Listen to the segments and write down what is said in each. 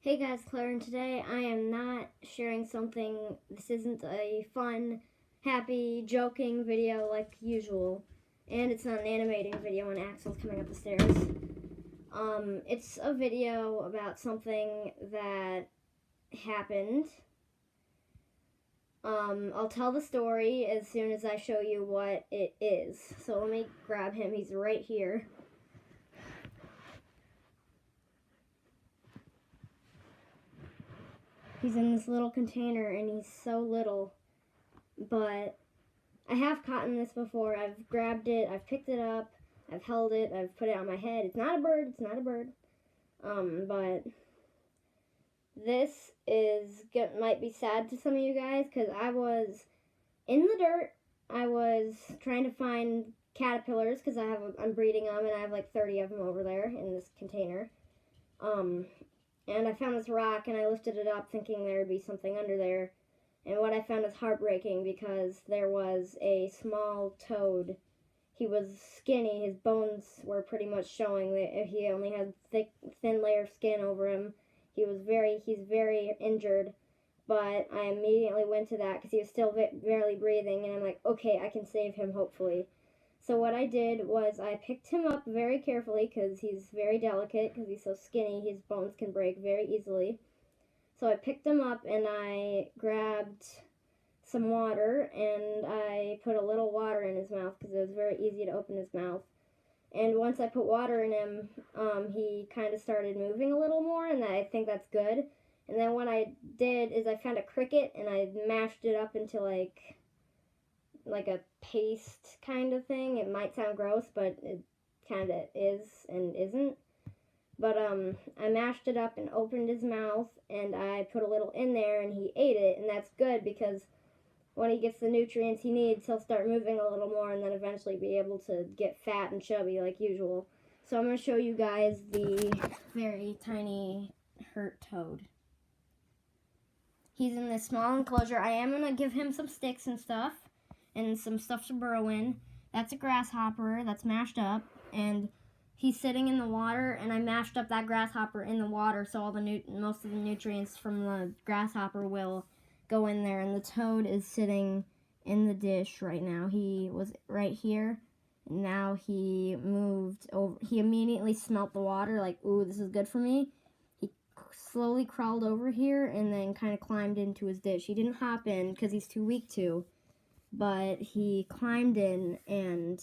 Hey guys, Claire, and today I am not sharing something. This isn't a fun, happy, joking video like usual, and it's not an animating video when Axel's coming up the stairs. It's a video about something that happened. I'll tell the story as soon as I show you what it is. So let me grab him. He's right here. He's in this little container, and he's so little, but I have caught this before. I've grabbed it, I've picked it up, I've held it, I've put it on my head. It's not a bird, it's not a bird. But this might be sad to some of you guys, because I was in the dirt. I was trying to find caterpillars, because I'm breeding them, and I have like 30 of them over there in this container. And I found this rock, and I lifted it up thinking there would be something under there. And what I found is heartbreaking, because there was a small toad. He was skinny. His bones were pretty much showing that he only had thin layer of skin over him. He's very injured. But I immediately went to that because he was still barely breathing. And I'm like, okay, I can save him, hopefully. So what I did was I picked him up very carefully because he's very delicate, because he's so skinny. His bones can break very easily. So I picked him up and I grabbed some water and I put a little water in his mouth because it was very easy to open his mouth. And once I put water in him, he kind of started moving a little more, and I think that's good. And then what I did is I found a cricket and I mashed it up into like a paste kind of thing. It might sound gross, but it kind of is and isn't. But I mashed it up and opened his mouth, and I put a little in there, and he ate it, and that's good because when he gets the nutrients he needs, he'll start moving a little more and then eventually be able to get fat and chubby like usual. So I'm going to show you guys the very tiny hurt toad. He's in this small enclosure. I am going to give him some sticks and stuff to burrow in. That's a grasshopper that's mashed up, and he's sitting in the water, and I mashed up that grasshopper in the water so most of the nutrients from the grasshopper will go in there. And the toad is sitting in the dish right now. He was right here, and now he moved over. He immediately smelt the water, like, ooh, this is good for me. He slowly crawled over here and then kind of climbed into his dish. He didn't hop in because he's too weak to, but he climbed in, and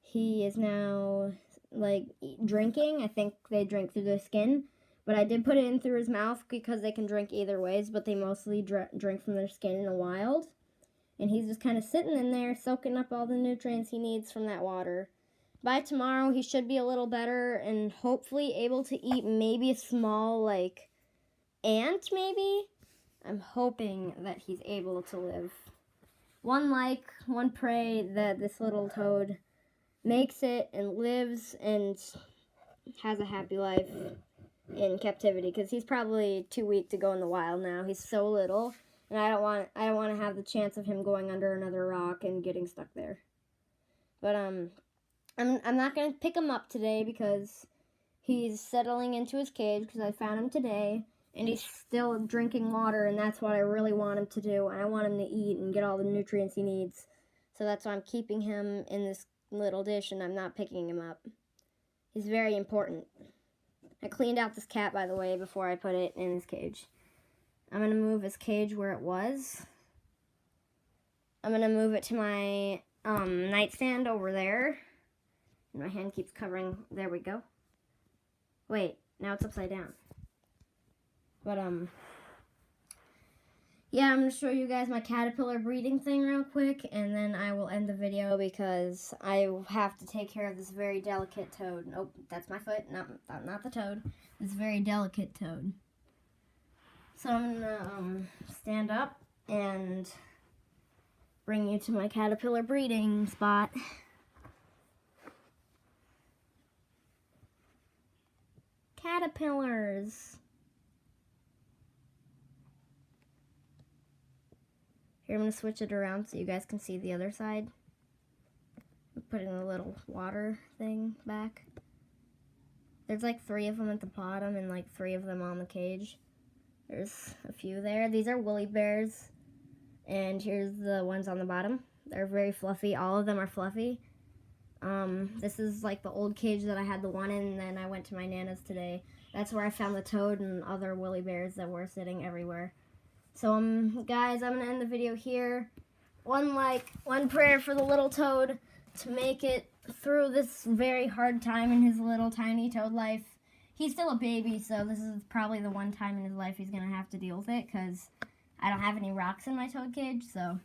he is now like drinking. I think they drink through the skin, but I did put it in through his mouth because they can drink either ways, but they mostly drink from their skin in the wild. And he's just kind of sitting in there soaking up all the nutrients he needs from that water. By tomorrow he should be a little better and hopefully able to eat maybe a small like ant maybe. I'm hoping that he's able to live. One pray that this little toad makes it and lives and has a happy life in captivity, because he's probably too weak to go in the wild now. He's so little, and I don't want to have the chance of him going under another rock and getting stuck there. But I'm not going to pick him up today because he's settling into his cage, because I found him today, and he's still drinking water, and that's what I really want him to do. I want him to eat and get all the nutrients he needs. So that's why I'm keeping him in this little dish, and I'm not picking him up. He's very important. I cleaned out this cat, by the way, before I put it in his cage. I'm going to move his cage where it was. I'm going to move it to my nightstand over there. And my hand keeps covering. There we go. Wait, now it's upside down. But, yeah, I'm going to show you guys my caterpillar breeding thing real quick, and then I will end the video because I have to take care of this very delicate toad. Nope, that's my foot, not the toad. This very delicate toad. So I'm going to stand up and bring you to my caterpillar breeding spot. Caterpillars. Here, I'm going to switch it around so you guys can see the other side. I'm putting a little water thing back. There's like 3 of them at the bottom and like 3 of them on the cage. There's a few there. These are woolly bears. And here's the ones on the bottom. They're very fluffy. All of them are fluffy. This is like the old cage that I had the one in, and then I went to my Nana's today. That's where I found the toad and other woolly bears that were sitting everywhere. So, guys, I'm going to end the video here. One like, one prayer for the little toad to make it through this very hard time in his little tiny toad life. He's still a baby, so this is probably the one time in his life he's going to have to deal with it, because I don't have any rocks in my toad cage, so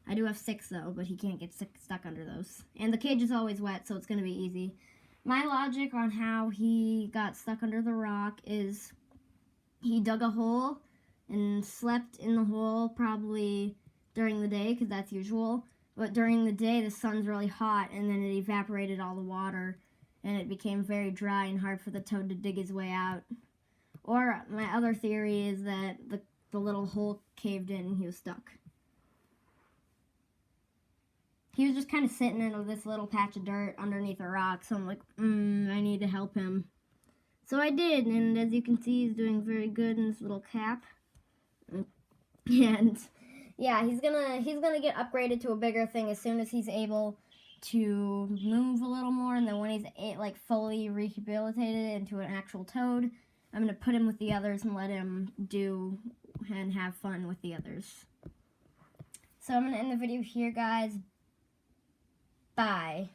I do have 6, though, but he can't get stuck under those. And the cage is always wet, so it's going to be easy. My logic on how he got stuck under the rock is he dug a hole and slept in the hole probably during the day, because that's usual. But during the day, the sun's really hot, and then it evaporated all the water, and it became very dry and hard for the toad to dig his way out. Or my other theory is that the little hole caved in and he was stuck. He was just kind of sitting in this little patch of dirt underneath a rock, so I'm like, I need to help him. So I did, and as you can see, he's doing very good in this little cap. And yeah, he's gonna get upgraded to a bigger thing as soon as he's able to move a little more, and then when he's like fully rehabilitated into an actual toad, I'm gonna put him with the others and let him do and have fun with the others. So I'm gonna end the video here, guys. Bye.